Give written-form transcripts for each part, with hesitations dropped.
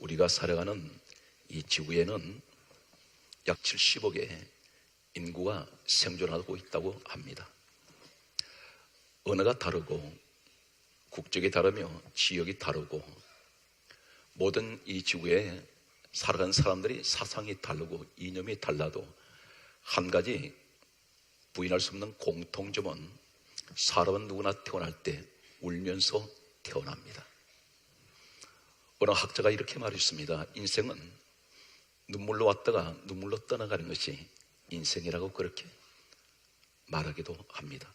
우리가 살아가는 이 지구에는 약 70억의 인구가 생존하고 있다고 합니다. 언어가 다르고 국적이 다르며 지역이 다르고 모든 이 지구에 살아가는 사람들이 사상이 다르고 이념이 달라도 한 가지 부인할 수 없는 공통점은 사람은 누구나 태어날 때 울면서 태어납니다. 어느 학자가 이렇게 말했습니다. 인생은 눈물로 왔다가 눈물로 떠나가는 것이 인생이라고 그렇게 말하기도 합니다.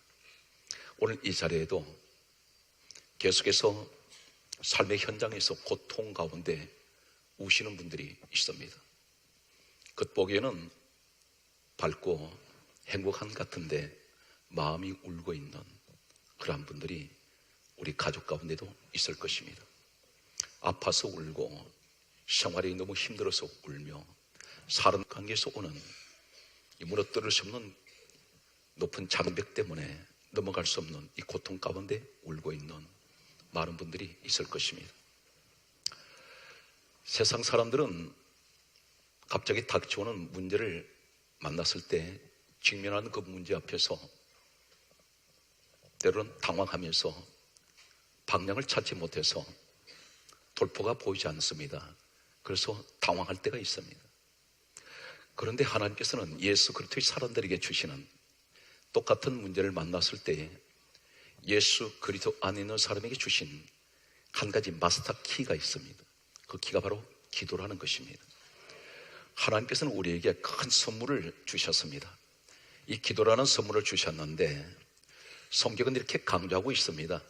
오늘 이 자리에도 계속해서 삶의 현장에서 고통 가운데 우시는 분들이 있습니다. 겉보기에는 밝고 행복한 것 같은데 마음이 울고 있는 그러한 분들이 우리 가족 가운데도 있을 것입니다. 아파서 울고 생활이 너무 힘들어서 울며 사람 관계에서 오는 이 무너뜨릴 수 없는 높은 장벽 때문에 넘어갈 수 없는 이 고통 가운데 울고 있는 많은 분들이 있을 것입니다. 세상 사람들은 갑자기 닥쳐오는 문제를 만났을 때 직면하는 그 문제 앞에서 때로는 당황하면서 방향을 찾지 못해서 돌포가 보이지 않습니다. 그래서 당황할 때가 있습니다. 그런데 하나님께서는 예수 그리스도의 사람들에게 주시는 똑같은 문제를 만났을 때 예수 그리스도 안에 있는 사람에게 주신 한 가지 마스터 키가 있습니다. 그 키가 바로 기도라는 것입니다. 하나님께서는 우리에게 큰 선물을 주셨습니다. 이 기도라는 선물을 주셨는데 성경은 이렇게 강조하고 있습니다.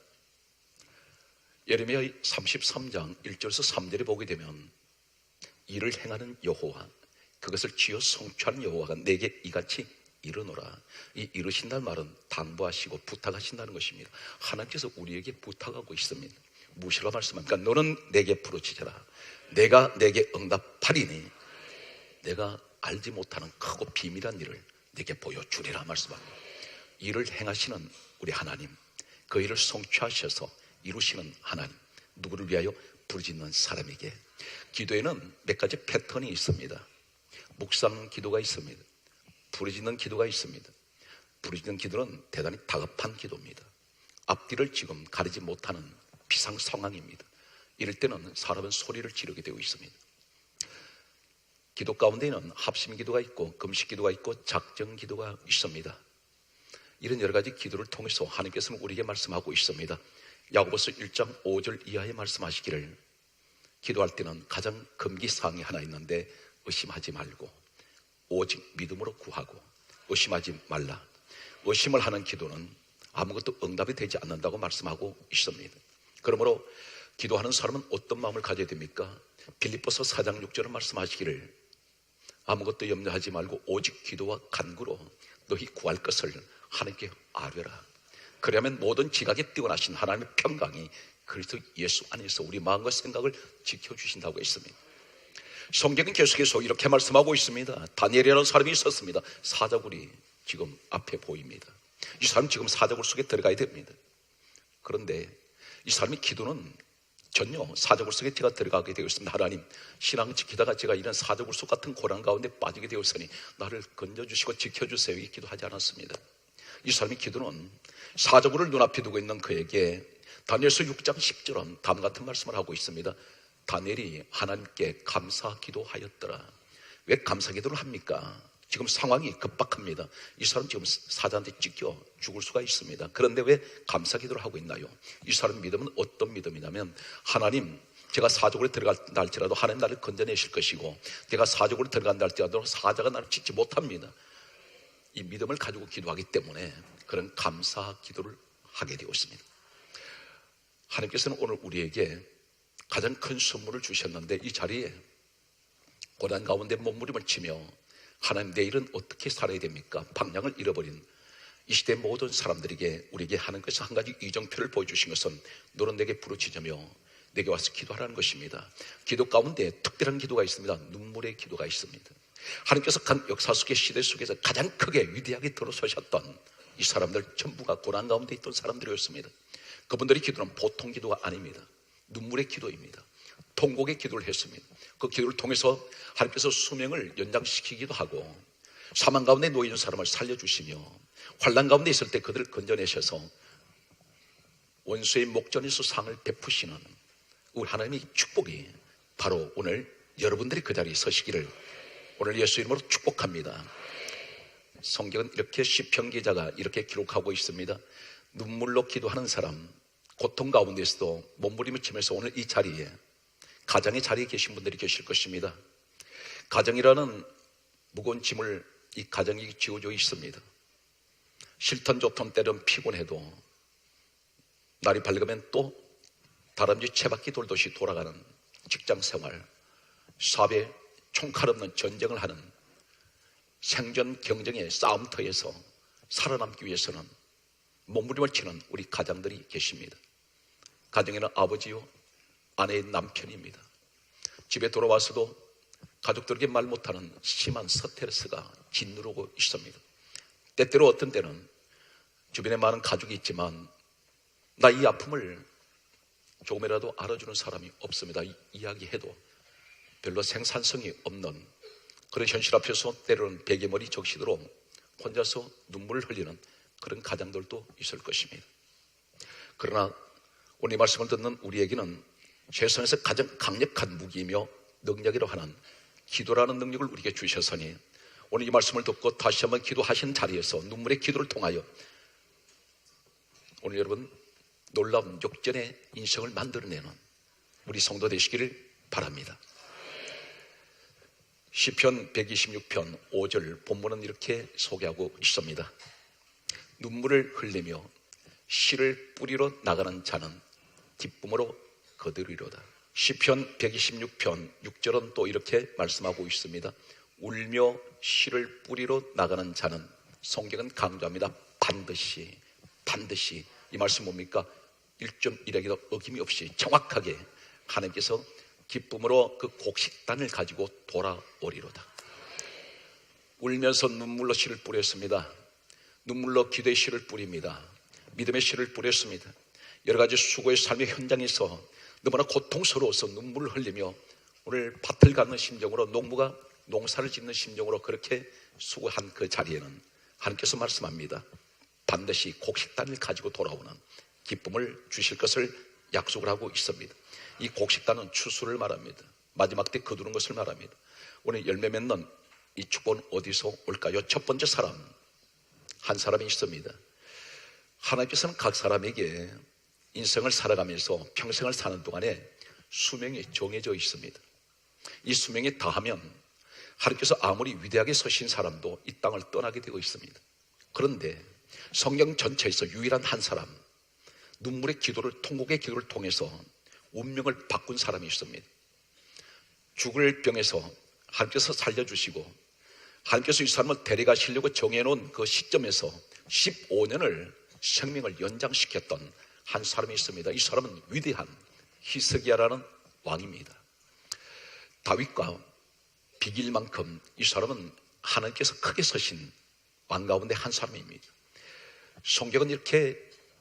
예레미야 33장 1절에서 3절에 보게 되면 이를 행하는 여호와, 그것을 지어 성취하는 여호와가 내게 이같이 이르노라. 이 이르신다는 말은 당부하시고 부탁하신다는 것입니다. 하나님께서 우리에게 부탁하고 있습니다. 무엇이라고 말씀합니까? 너는 내게 부르짖어라. 내가 내게 응답하리니 내가 알지 못하는 크고 비밀한 일을 내게 보여주리라 말씀합니다. 일을 행하시는 우리 하나님, 그 일을 성취하셔서 이루시는 하나님, 누구를 위하여? 부르짖는 사람에게. 기도에는 몇 가지 패턴이 있습니다. 묵상 기도가 있습니다. 부르짖는 기도가 있습니다. 부르짖는 기도는 대단히 다급한 기도입니다. 앞뒤를 지금 가리지 못하는 비상 상황입니다. 이럴 때는 사람은 소리를 지르게 되어 있습니다. 기도 가운데는 합심 기도가 있고 금식 기도가 있고 작정 기도가 있습니다. 이런 여러 가지 기도를 통해서 하나님께서는 우리에게 말씀하고 있습니다. 야고보서 1장 5절 이하에 말씀하시기를 기도할 때는 가장 금기사항이 하나 있는데 의심하지 말고 오직 믿음으로 구하고 의심하지 말라. 의심을 하는 기도는 아무것도 응답이 되지 않는다고 말씀하고 있습니다. 그러므로 기도하는 사람은 어떤 마음을 가져야 됩니까? 빌립보서 4장 6절은 말씀하시기를 아무것도 염려하지 말고 오직 기도와 간구로 너희 구할 것을 하나님께 아뢰라. 그러면 모든 지각에 뛰어나신 하나님의 평강이 그리스도 예수 안에서 우리 마음과 생각을 지켜주신다고 했습니다. 성경은 계속해서 이렇게 말씀하고 있습니다. 다니엘이라는 사람이 있었습니다. 사자굴이 지금 앞에 보입니다. 이 사람 지금 사자굴 속에 들어가야 됩니다. 그런데 이 사람의 기도는 전혀 사자굴 속에 제가 들어가게 되었습니다. 하나님, 신앙을 지키다가 제가 이런 사자굴 속 같은 고난 가운데 빠지게 되었으니 나를 건져주시고 지켜주세요. 이 기도하지 않았습니다. 이 사람의 기도는 사자굴을 눈앞에 두고 있는 그에게 다니엘서 6장 10절은 다음 같은 말씀을 하고 있습니다. 다니엘이 하나님께 감사 기도하였더라. 왜 감사 기도를 합니까? 지금 상황이 급박합니다. 이 사람 지금 사자한테 찢겨 죽을 수가 있습니다. 그런데 왜 감사 기도를 하고 있나요? 이 사람 믿음은 어떤 믿음이냐면 하나님, 제가 사자굴에 들어간다 할지라도 하나님 나를 건져내실 것이고 제가 사자굴에 들어간다 할지라도 사자가 나를 찢지 못합니다. 이 믿음을 가지고 기도하기 때문에 그런 감사 기도를 하게 되었습니다. 하나님께서는 오늘 우리에게 가장 큰 선물을 주셨는데 이 자리에 고난 가운데 몸부림을 치며 하나님, 내일은 어떻게 살아야 됩니까? 방향을 잃어버린 이 시대 모든 사람들에게 우리에게 하나님께서 한 가지 이정표를 보여주신 것은 너는 내게 부르짖으며 내게 와서 기도하라는 것입니다. 기도 가운데 특별한 기도가 있습니다. 눈물의 기도가 있습니다. 하나님께서 간 역사 속의 시대 속에서 가장 크게 위대하게 들어서셨던 이 사람들 전부가 고난 가운데 있던 사람들이었습니다. 그분들의 기도는 보통 기도가 아닙니다. 눈물의 기도입니다. 통곡의 기도를 했습니다. 그 기도를 통해서 하나님께서 수명을 연장시키기도 하고 사망 가운데 놓인 사람을 살려주시며 환난 가운데 있을 때 그들을 건져내셔서 원수의 목전에서 상을 베푸시는 우리 하나님의 축복이 바로 오늘 여러분들이 그 자리에 서시기를 오늘 예수 이름으로 축복합니다. 성경은 이렇게 시편 기자가 이렇게 기록하고 있습니다. 눈물로 기도하는 사람, 고통 가운데서도 몸부림치면서 오늘 이 자리에 가정의 자리에 계신 분들이 계실 것입니다. 가정이라는 무거운 짐을 이 가정이 지어져 있습니다. 싫던 좋던 때는 피곤해도 날이 밝으면 또 다람쥐 채바퀴 돌듯이 돌아가는 직장생활, 사업에 총칼 없는 전쟁을 하는 생존 경쟁의 싸움터에서 살아남기 위해서는 몸부림을 치는 우리 가장들이 계십니다. 가정에는 아버지요, 아내의 남편입니다. 집에 돌아와서도 가족들에게 말 못하는 심한 스트레스가 짓누르고 있습니다. 때때로 어떤 때는 주변에 많은 가족이 있지만 나 이 아픔을 조금이라도 알아주는 사람이 없습니다. 이야기해도 별로 생산성이 없는 그런 현실 앞에서 때로는 베개머리 적시도록 혼자서 눈물을 흘리는 그런 가장들도 있을 것입니다. 그러나 오늘 이 말씀을 듣는 우리에게는 세상에서 가장 강력한 무기이며 능력이라고 하는 기도라는 능력을 우리에게 주셨으니 오늘 이 말씀을 듣고 다시 한번 기도하시는 자리에서 눈물의 기도를 통하여 오늘 여러분 놀라운 역전의 인생을 만들어내는 우리 성도 되시기를 바랍니다. 시편 126편 5절 본문은 이렇게 소개하고 있습니다. 눈물을 흘리며 씨를 뿌리러 나가는 자는 기쁨으로 거두리로다. 시편 126편 6절은 또 이렇게 말씀하고 있습니다. 울며 씨를 뿌리러 나가는 자는 성경은 강조합니다. 반드시 이 말씀 뭡니까? 1.1에게도 어김이 없이 정확하게 하나님께서 기쁨으로 그 곡식단을 가지고 돌아오리로다. 울면서 눈물로 씨를 뿌렸습니다. 눈물로 기도의 씨를 뿌립니다. 믿음의 씨를 뿌렸습니다. 여러 가지 수고의 삶의 현장에서 너무나 고통스러워서 눈물을 흘리며 오늘 밭을 갖는 심정으로 농사를 짓는 심정으로 그렇게 수고한 그 자리에는 하나님께서 말씀합니다. 반드시 곡식단을 가지고 돌아오는 기쁨을 주실 것을 약속을 하고 있습니다. 이 곡식단은 추수를 말합니다. 마지막 때 거두는 것을 말합니다. 오늘 열매 맺는 이 축복은 어디서 올까요? 첫 번째 사람, 한 사람이 있습니다. 하나님께서는 각 사람에게 인생을 살아가면서 평생을 사는 동안에 수명이 정해져 있습니다. 이 수명에 다하면 하나님께서 아무리 위대하게 서신 사람도 이 땅을 떠나게 되고 있습니다. 그런데 성경 전체에서 유일한 한 사람, 눈물의 기도를, 통곡의 기도를 통해서 운명을 바꾼 사람이 있습니다. 죽을 병에서 하나님께서 살려주시고 하나님께서 이 사람을 데려가시려고 정해놓은 그 시점에서 15년을 생명을 연장시켰던 한 사람이 있습니다. 이 사람은 위대한 히스기야라는 왕입니다. 다윗과 비길 만큼 이 사람은 하나님께서 크게 서신 왕 가운데 한 사람입니다. 성경은 이렇게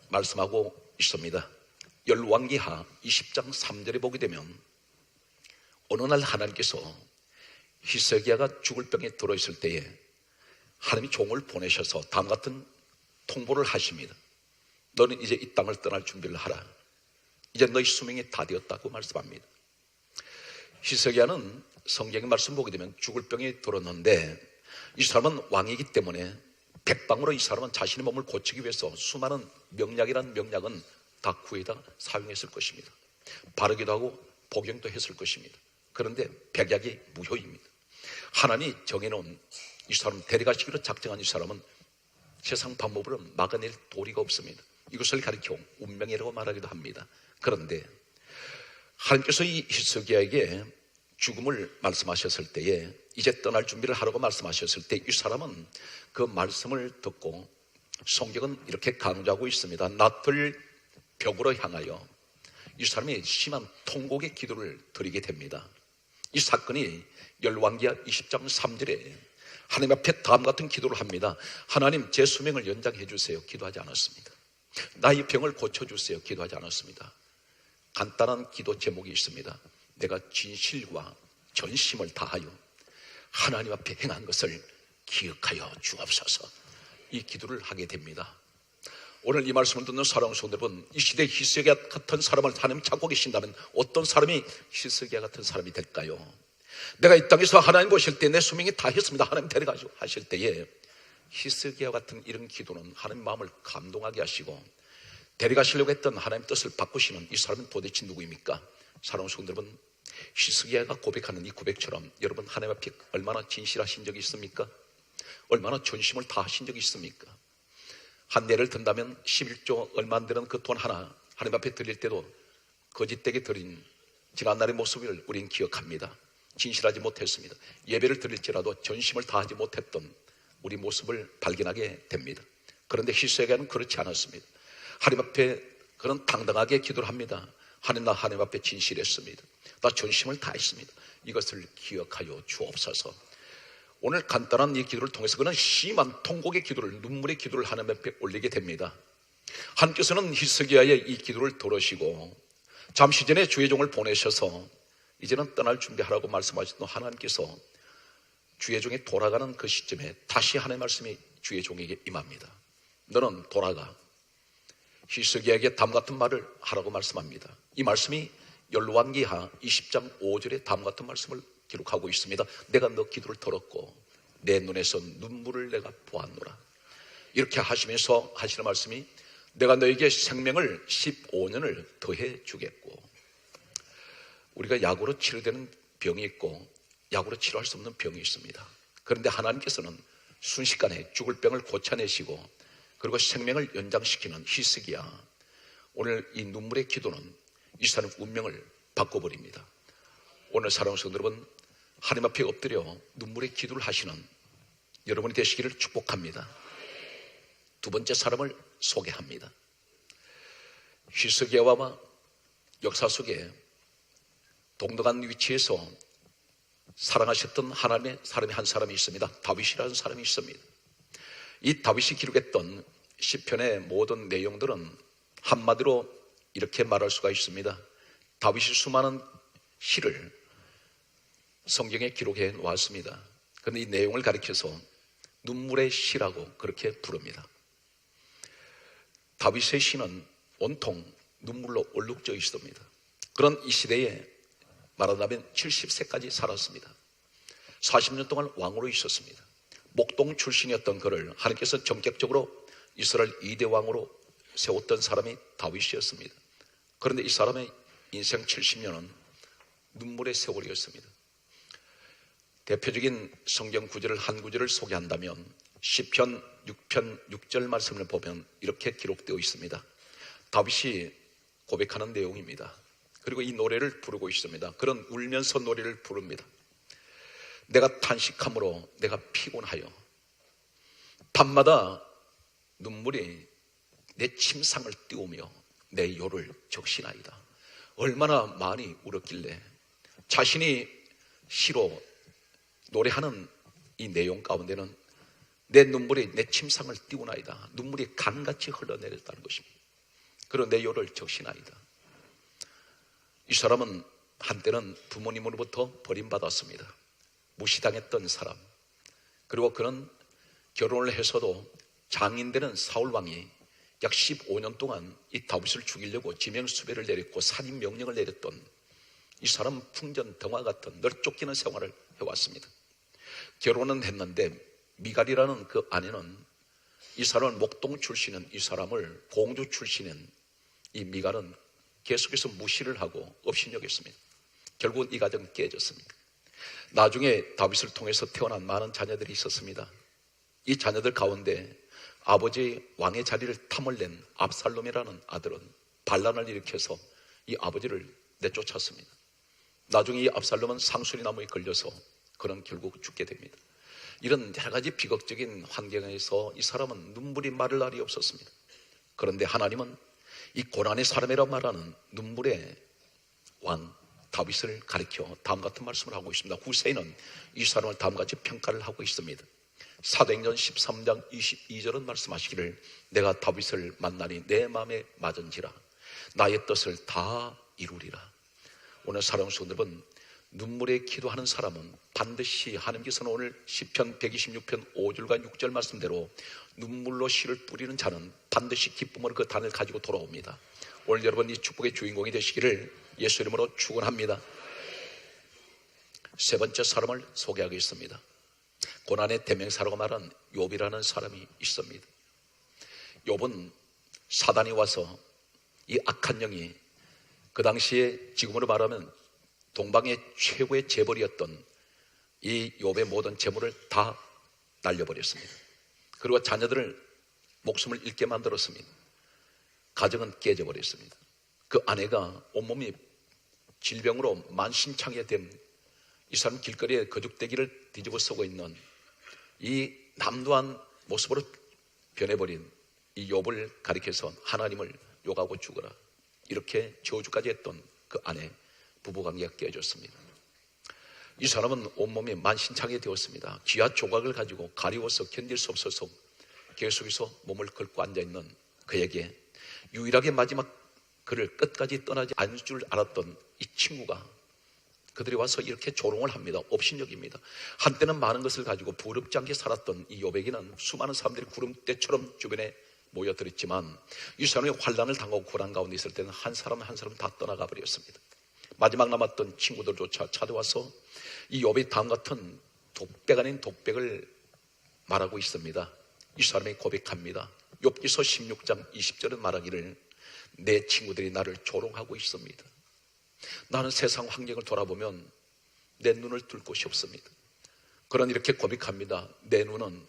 말씀하고 있습니다. 열왕기하 20장 3절에 보게 되면 어느 날 하나님께서 히스기야가 죽을 병에 들어있을 때에 하나님이 종을 보내셔서 다음과 같은 통보를 하십니다. 너는 이제 이 땅을 떠날 준비를 하라. 이제 너희 수명이 다 되었다고 말씀합니다. 히스기야는 성경의 말씀 보게 되면 죽을 병에 들었는데 이 사람은 왕이기 때문에 백방으로 이 사람은 자신의 몸을 고치기 위해서 수많은 명약이라는 명약은 다 구해다 사용했을 것입니다. 바르기도 하고 복용도 했을 것입니다. 그런데 백약이 무효입니다. 하나님이 정해놓은 이 사람 데려가시기로 작정한 이 사람은 세상 방법으로 막아낼 도리가 없습니다. 이것을 가리켜 운명이라고 말하기도 합니다. 그런데 하나님께서 이 히스기야에게 죽음을 말씀하셨을 때에 이제 떠날 준비를 하라고 말씀하셨을 때 이 사람은 그 말씀을 듣고 성경은 이렇게 강조하고 있습니다. 낯을 벽으로 향하여 이 사람이 심한 통곡의 기도를 드리게 됩니다. 이 사건이 열왕기하 20장 3절에 하나님 앞에 다음 같은 기도를 합니다. 하나님, 제 수명을 연장해 주세요. 기도하지 않았습니다. 나의 병을 고쳐주세요. 기도하지 않았습니다. 간단한 기도 제목이 있습니다. 내가 진실과 전심을 다하여 하나님 앞에 행한 것을 기억하여 주옵소서. 이 기도를 하게 됩니다. 오늘 이 말씀을 듣는 사랑하는 성도 여러분, 이 시대에 히스기야 같은 사람을 하나님 찾고 계신다면 어떤 사람이 히스기야 같은 사람이 될까요? 내가 이 땅에서 하나님 보실 때 내 수명이 다 했습니다, 하나님 데려가시고 하실 때에 히스기야 같은 이런 기도는 하나님 마음을 감동하게 하시고 데려가시려고 했던 하나님 뜻을 바꾸시는 이 사람은 도대체 누구입니까? 사랑하는 성도 여러분, 히스기야가 고백하는 이 고백처럼 여러분 하나님 앞에 얼마나 진실하신 적이 있습니까? 얼마나 전심을 다하신 적이 있습니까? 한 예를 든다면 11조 얼마 안 되는 그 돈 하나 하나님 앞에 드릴 때도 거짓되게 드린 지난날의 모습을 우리는 기억합니다. 진실하지 못했습니다. 예배를 드릴지라도 전심을 다하지 못했던 우리 모습을 발견하게 됩니다. 그런데 히스기야는 그렇지 않았습니다. 하나님 앞에 그는 당당하게 기도를 합니다. 하나님, 나 하나님 앞에 진실했습니다. 나 전심을 다했습니다. 이것을 기억하여 주옵소서. 오늘 간단한 이 기도를 통해서 그는 심한 통곡의 기도를, 눈물의 기도를 하나님 앞에 올리게 됩니다. 하나님께서는 히스기야의 이 기도를 들으시고 잠시 전에 주의 종을 보내셔서 이제는 떠날 준비하라고 말씀하셨던 하나님께서 주의 종이 돌아가는 그 시점에 다시 하나님의 말씀이 주의 종에게 임합니다. 너는 돌아가 히스기야에게 다음과 같은 말을 하라고 말씀합니다. 이 말씀이 열왕기하 20장 5절에 다음과 같은 말씀을 기록하고 있습니다. 내가 너 기도를 들었고 내 눈에서 눈물을 내가 보았노라. 이렇게 하시면서 하시는 말씀이 내가 너에게 생명을 15년을 더해 주겠고, 우리가 약으로 치료되는 병이 있고 약으로 치료할 수 없는 병이 있습니다. 그런데 하나님께서는 순식간에 죽을 병을 고쳐내시고 그리고 생명을 연장시키는 히스기야, 오늘 이 눈물의 기도는 이 사람의 운명을 바꿔버립니다. 오늘 사랑하는 성도 여러분, 하나님 앞에 엎드려 눈물의 기도를 하시는 여러분이 되시기를 축복합니다. 두 번째 사람을 소개합니다. 히스기야와 역사 속에 동등한 위치에서 사랑하셨던 하나님의 사람이 한 사람이 있습니다. 다윗이라는 사람이 있습니다. 이 다윗이 기록했던 시편의 모든 내용들은 한마디로 이렇게 말할 수가 있습니다. 다윗이 수많은 시를 성경에 기록해 놓았습니다. 그런데 이 내용을 가리켜서 눈물의 시라고 그렇게 부릅니다. 다윗의 시는 온통 눈물로 얼룩져 있습니다. 그런 이 시대에 말하자면 70세까지 살았습니다. 40년 동안 왕으로 있었습니다. 목동 출신이었던 그를 하나님께서 전격적으로 이스라엘 2대 왕으로 세웠던 사람이 다윗이었습니다. 그런데 이 사람의 인생 70년은 눈물의 세월이었습니다. 대표적인 성경 구절을 한 구절을 소개한다면 시편 6편 6절 말씀을 보면 이렇게 기록되어 있습니다. 다윗이 고백하는 내용입니다. 그리고 이 노래를 부르고 있습니다. 그런 울면서 노래를 부릅니다. 내가 탄식함으로 내가 피곤하여 밤마다 눈물이 내 침상을 띄우며 내 요를 적시나이다. 얼마나 많이 울었길래 자신이 시로 노래하는 이 내용 가운데는 내 눈물이 내 침상을 띄우나이다. 눈물이 강같이 흘러내렸다는 것입니다. 그리고 내 요를 적시나이다. 이 사람은 한때는 부모님으로부터 버림받았습니다. 무시당했던 사람. 그리고 그는 결혼을 해서도 장인되는 사울왕이 약 15년 동안 이 다윗을 죽이려고 지명수배를 내렸고 살인 명령을 내렸던 이 사람은 풍전등화 같은 늘 쫓기는 생활을 해왔습니다. 결혼은 했는데 미갈이라는 그 아내는 이 사람을 목동 출신인 이 사람을 공주 출신인 이 미갈은 계속해서 무시를 하고 업신여겼습니다. 결국은 이 가정은 깨졌습니다. 나중에 다윗을 통해서 태어난 많은 자녀들이 있었습니다. 이 자녀들 가운데 아버지 왕의 자리를 탐을 낸 압살롬이라는 아들은 반란을 일으켜서 이 아버지를 내쫓았습니다. 나중에 이 압살롬은 상수리 나무에 걸려서 그는 결국 죽게 됩니다. 이런 여러 가지 비극적인 환경에서 이 사람은 눈물이 마를 날이 없었습니다. 그런데 하나님은 이 고난의 사람이라고 말하는 눈물의 왕 다윗을 가리켜 다음 같은 말씀을 하고 있습니다. 후세인은 이 사람을 다음같이 평가를 하고 있습니다. 사도행전 13장 22절은 말씀하시기를 내가 다윗을 만나니 내 마음에 맞은지라 나의 뜻을 다 이루리라. 오늘 사랑하는 성도 여러분, 눈물에 기도하는 사람은 반드시 하나님께서는 오늘 시편 126편 5절과 6절 말씀대로 눈물로 씨를 뿌리는 자는 반드시 기쁨으로 그 단을 가지고 돌아옵니다. 오늘 여러분 이 축복의 주인공이 되시기를 예수 이름으로 축원합니다. 세 번째 사람을 소개하겠습니다. 고난의 대명사라고 말하는 욥이라는 사람이 있습니다. 욥은 사단이 와서 이 악한 영이 그 당시에 지금으로 말하면 동방의 최고의 재벌이었던 이 욥의 모든 재물을 다 날려버렸습니다. 그리고 자녀들을 목숨을 잃게 만들었습니다. 가정은 깨져버렸습니다. 그 아내가 온몸이 질병으로 만신창이가 된 이 사람 길거리에 거죽대기를 뒤집어 쓰고 있는 이 남도한 모습으로 변해버린 이 욥을 가리켜서 하나님을 욕하고 죽어라 이렇게 저주까지 했던 그 아내 부부관계가 깨졌습니다. 이 사람은 온몸이 만신창이 되었습니다. 쥐와 조각을 가지고 가리워서 견딜 수 없어서 계속해서 몸을 긁고 앉아있는 그에게 유일하게 마지막 그를 끝까지 떠나지 않을 줄 알았던 이 친구가 그들이 와서 이렇게 조롱을 합니다. 업신여깁니다. 한때는 많은 것을 가지고 부럽지 않게 살았던 이 욥에게는 수많은 사람들이 구름대처럼 주변에 모여들었지만 이 사람이 환난을 당하고 고난 가운데 있을 때는 한 사람 한 사람 다 떠나가 버렸습니다. 마지막 남았던 친구들조차 찾아와서 이 욥이 다음 같은 독백 아닌 독백을 말하고 있습니다. 이 사람이 고백합니다. 욥기서 16장 20절은 말하기를 내 친구들이 나를 조롱하고 있습니다. 나는 세상 환경을 돌아보면 내 눈을 뜰 곳이 없습니다. 그러나 이렇게 고백합니다. 내 눈은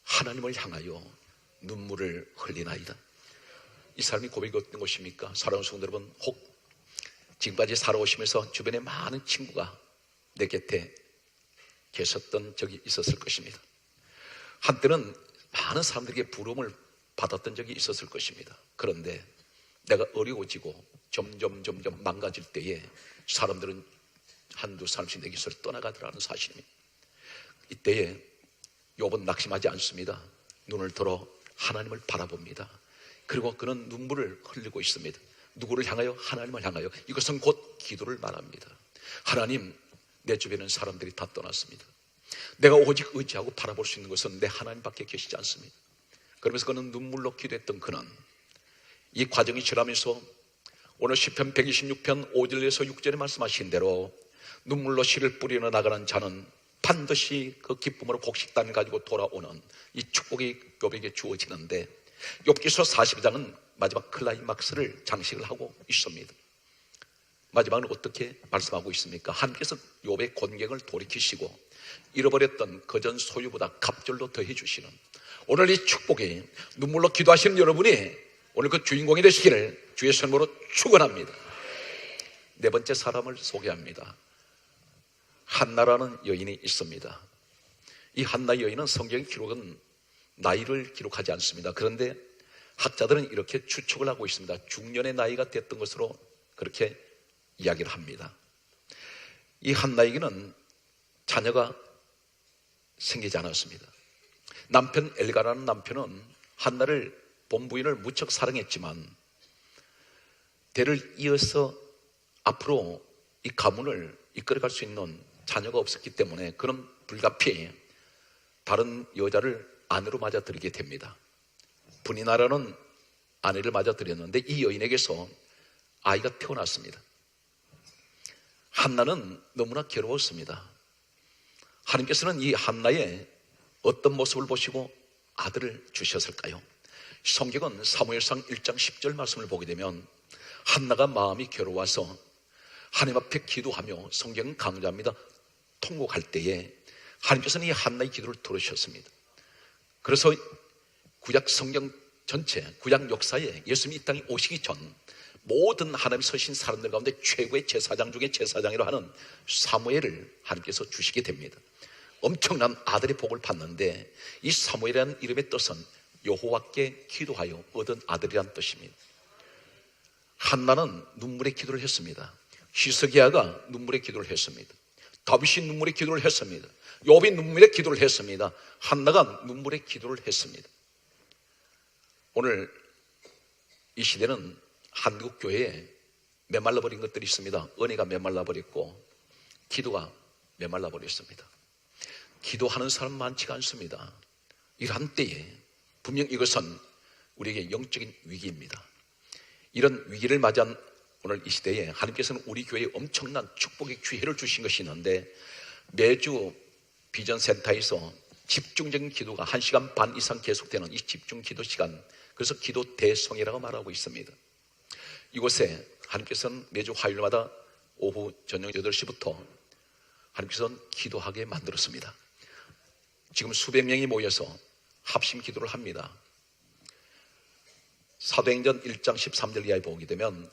하나님을 향하여 눈물을 흘리나이다. 이 사람이 고백이 어떤 것입니까? 사랑하는 성도 여러분, 혹 지금까지 살아오시면서 주변에 많은 친구가 내 곁에 계셨던 적이 있었을 것입니다. 한때는 많은 사람들에게 부러움을 받았던 적이 있었을 것입니다. 그런데 내가 어려워지고 점점 망가질 때에 사람들은 한두 사람씩 내 곁을 떠나가더라는 사실입니다. 이때에 욥은 낙심하지 않습니다. 눈을 들어 하나님을 바라봅니다. 그리고 그는 눈물을 흘리고 있습니다. 누구를 향하여? 하나님을 향하여. 이것은 곧 기도를 말합니다. 하나님, 내 주변은 사람들이 다 떠났습니다. 내가 오직 의지하고 바라볼 수 있는 것은 내 하나님밖에 계시지 않습니다. 그러면서 그는 눈물로 기도했던 그는 이 과정이 지나면서 오늘 시편 126편 5절에서 6절에 말씀하신 대로 눈물로 씨를 뿌리러 나가는 자는 반드시 그 기쁨으로 곡식단을 가지고 돌아오는 이 축복이 욥에게 주어지는데, 욥기서 42장은 마지막 클라이막스를 장식을 하고 있습니다. 마지막은 어떻게 말씀하고 있습니까? 하나님께서 욥의 곤경을 돌이키시고 잃어버렸던 그전 소유보다 갑절로 더해 주시는 오늘 이 축복이 눈물로 기도하시는 여러분이 오늘 그 주인공이 되시기를 주의 손으로 축원합니다. 네 번째 사람을 소개합니다. 한나라는 여인이 있습니다. 이 한나 여인은 성경 기록은 나이를 기록하지 않습니다. 그런데 학자들은 이렇게 추측을 하고 있습니다. 중년의 나이가 됐던 것으로 그렇게 이야기를 합니다. 이 한나에게는 자녀가 생기지 않았습니다. 남편 엘가라는 남편은 한나를 본부인을 무척 사랑했지만 대를 이어서 앞으로 이 가문을 이끌어갈 수 있는 자녀가 없었기 때문에 그는 불가피해 다른 여자를 아내로 맞아들이게 됩니다. 분이나라는 아내를 맞아들였는데 이 여인에게서 아이가 태어났습니다. 한나는 너무나 괴로웠습니다. 하나님께서는 이 한나의 어떤 모습을 보시고 아들을 주셨을까요? 성경은 사무엘상 1장 10절 말씀을 보게 되면 한나가 마음이 괴로워서 하나님 앞에 기도하며, 성경은 강조합니다, 통곡할 때에 하나님께서는 이 한나의 기도를 들으셨습니다. 그래서 구약 성경 전체, 구약 역사에 예수님이 이 땅에 오시기 전 모든 하나님 서신 사람들 가운데 최고의 제사장 중에 제사장이라 하는 사무엘을 하나님께서 주시게 됩니다. 엄청난 아들의 복을 받는데 이 사무엘이라는 이름의 뜻은 여호와께 기도하여 얻은 아들이라는 뜻입니다. 한나는 눈물의 기도를 했습니다. 히스기야가 눈물의 기도를 했습니다. 다윗이 눈물의 기도를 했습니다. 욥이 눈물의 기도를 했습니다. 한나가 눈물의 기도를 했습니다. 오늘 이 시대는 한국 교회에 메말라 버린 것들이 있습니다. 은혜가 메말라 버렸고 기도가 메말라 버렸습니다. 기도하는 사람 많지가 않습니다. 이러한 때에 분명 이것은 우리에게 영적인 위기입니다. 이런 위기를 맞이한 오늘 이 시대에 하나님께서는 우리 교회에 엄청난 축복의 기회를 주신 것이 있는데, 매주 비전센터에서 집중적인 기도가 1시간 반 이상 계속되는 이 집중 기도 시간, 그래서 기도 대성이라고 말하고 있습니다. 이곳에 하나님께서는 매주 화요일마다 오후 저녁 8시부터 하나님께서는 기도하게 만들었습니다. 지금 수백 명이 모여서 합심 기도를 합니다. 사도행전 1장 13절 이하에 보게 되면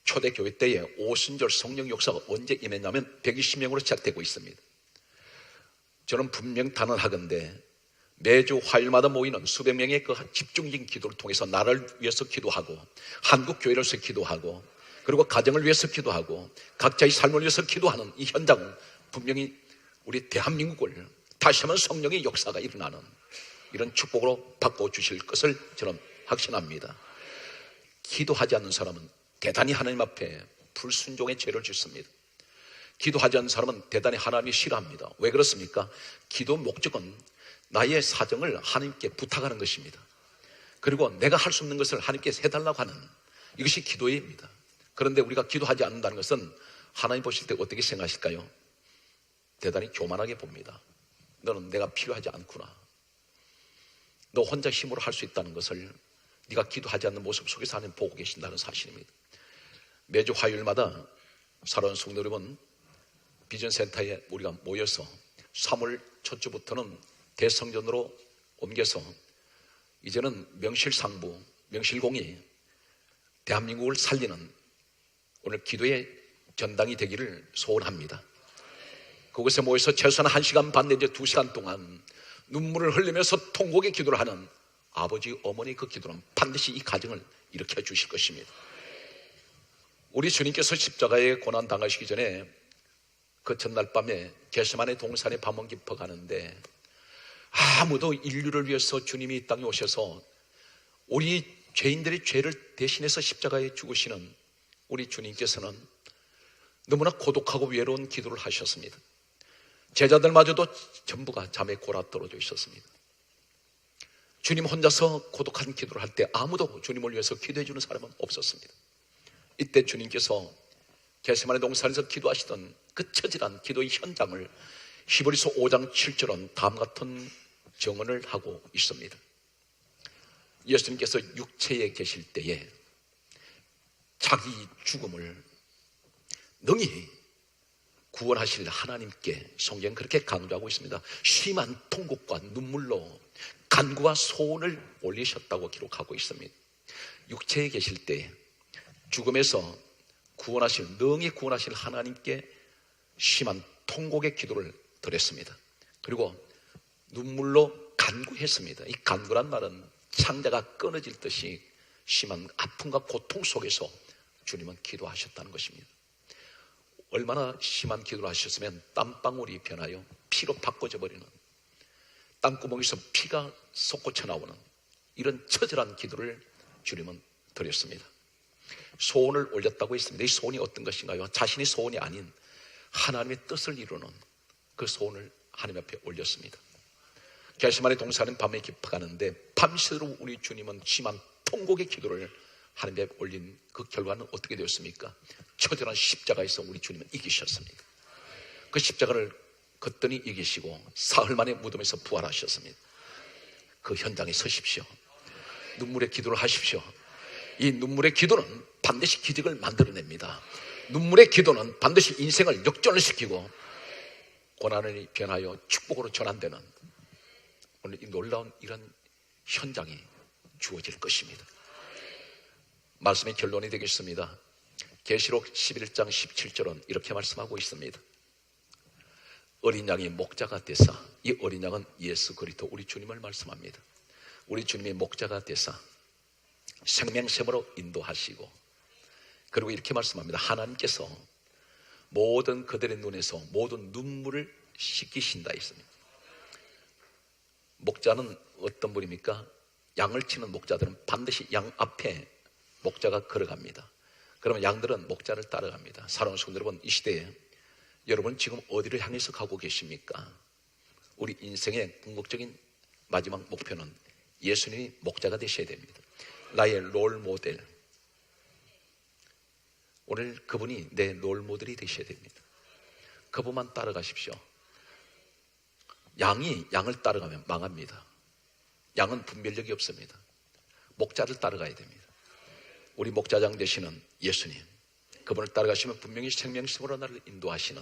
초대교회 때에 오순절 성령 역사가 언제 임했냐면 120명으로 시작되고 있습니다. 저는 분명 단언하건대 매주 화요일마다 모이는 수백 명의 그 집중적인 기도를 통해서 나라를 위해서 기도하고, 한국 교회를 위해서 기도하고, 그리고 가정을 위해서 기도하고, 각자의 삶을 위해서 기도하는 이 현장은 분명히 우리 대한민국을 다시 한번 성령의 역사가 일어나는 이런 축복으로 바꿔주실 것을 저는 확신합니다. 기도하지 않는 사람은 대단히 하나님 앞에 불순종의 죄를 짓습니다. 기도하지 않는 사람은 대단히 하나님이 싫어합니다. 왜 그렇습니까? 기도 목적은 나의 사정을 하나님께 부탁하는 것입니다. 그리고 내가 할 수 없는 것을 하나님께 해달라고 하는, 이것이 기도입니다. 그런데 우리가 기도하지 않는다는 것은 하나님 보실 때 어떻게 생각하실까요? 대단히 교만하게 봅니다. 너는 내가 필요하지 않구나. 너 혼자 힘으로 할 수 있다는 것을 네가 기도하지 않는 모습 속에서 하나님 보고 계신다는 사실입니다. 매주 화요일마다 사랑하는 성도 여러분, 비전센터에 우리가 모여서 3월 첫 주부터는 대성전으로 옮겨서 이제는 명실상부, 명실공히 대한민국을 살리는 오늘 기도의 전당이 되기를 소원합니다. 그곳에 모여서 최소한 1시간 반 내지 2시간 동안 눈물을 흘리면서 통곡의 기도를 하는 아버지, 어머니 그 기도는 반드시 이 가정을 일으켜 주실 것입니다. 우리 주님께서 십자가에 고난 당하시기 전에 그 전날 밤에 겟세마네 동산에 밤은 깊어 가는데 아무도 인류를 위해서 주님이 이 땅에 오셔서 우리 죄인들의 죄를 대신해서 십자가에 죽으시는 우리 주님께서는 너무나 고독하고 외로운 기도를 하셨습니다. 제자들마저도 전부가 잠에 골아 떨어져 있었습니다. 주님 혼자서 고독한 기도를 할 때 아무도 주님을 위해서 기도해 주는 사람은 없었습니다. 이때 주님께서 겟세마네 동산에서 기도하시던 그 처절한 기도의 현장을 히브리서 5장 7절은 다음 같은 정언을 하고 있습니다. 예수님께서 육체에 계실 때에 자기 죽음을 능히 구원하실 하나님께 성경은 그렇게 강조하고 있습니다. 심한 통곡과 눈물로 간구와 소원을 올리셨다고 기록하고 있습니다. 육체에 계실 때 죽음에서 능히 구원하실 하나님께 심한 통곡의 기도를 드렸습니다. 그리고 눈물로 간구했습니다. 이 간구란 말은 창자가 끊어질 듯이 심한 아픔과 고통 속에서 주님은 기도하셨다는 것입니다. 얼마나 심한 기도를 하셨으면 땀방울이 변하여 피로 바꿔져 버리는, 땅구멍에서 피가 솟구쳐 나오는 이런 처절한 기도를 주님은 드렸습니다. 소원을 올렸다고 했습니다. 이 소원이 어떤 것인가요? 자신의 소원이 아닌 하나님의 뜻을 이루는 그 소원을 하나님 앞에 올렸습니다. 겟세마네 동산은 밤에 깊어가는데 밤새도록 우리 주님은 심한 통곡의 기도를 하나님 앞에 올린 그 결과는 어떻게 되었습니까? 처절한 십자가에서 우리 주님은 이기셨습니다. 그 십자가를 걷더니 이기시고 사흘 만에 무덤에서 부활하셨습니다. 그 현장에 서십시오. 눈물의 기도를 하십시오. 이 눈물의 기도는 반드시 기적을 만들어냅니다. 눈물의 기도는 반드시 인생을 역전시키고 고난을 변하여 축복으로 전환되는 오늘 이 놀라운 이런 현장이 주어질 것입니다. 말씀의 결론이 되겠습니다. 계시록 11장 17절은 이렇게 말씀하고 있습니다. 어린 양이 목자가 되사, 이 어린 양은 예수 그리스도 우리 주님을 말씀합니다. 우리 주님이 목자가 되사 생명샘으로 인도하시고, 그리고 이렇게 말씀합니다. 하나님께서 모든 그들의 눈에서 모든 눈물을 씻기신다 했습니다. 목자는 어떤 분입니까? 양을 치는 목자들은 반드시 양 앞에 목자가 걸어갑니다. 그러면 양들은 목자를 따라갑니다. 사랑하는 성도 여러분, 이 시대에 여러분 지금 어디를 향해서 가고 계십니까? 우리 인생의 궁극적인 마지막 목표는 예수님이 목자가 되셔야 됩니다. 나의 롤 모델. 오늘 그분이 내 롤 모델이 되셔야 됩니다. 그분만 따라가십시오. 양이 양을 따라가면 망합니다. 양은 분별력이 없습니다. 목자를 따라가야 됩니다. 우리 목자장 되시는 예수님, 그분을 따라가시면 분명히 생명심으로 나를 인도하시는,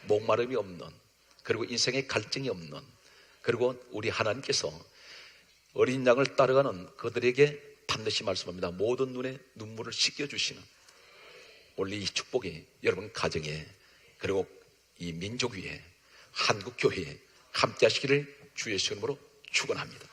목마름이 없는, 그리고 인생에 갈증이 없는, 그리고 우리 하나님께서 어린 양을 따라가는 그들에게 반드시 말씀합니다. 모든 눈에 눈물을 씻겨주시는, 오늘 이 축복이 여러분 가정에, 그리고 이 민족 위에, 한국 교회에 함께 하시기를 주의 이름으로 축원합니다.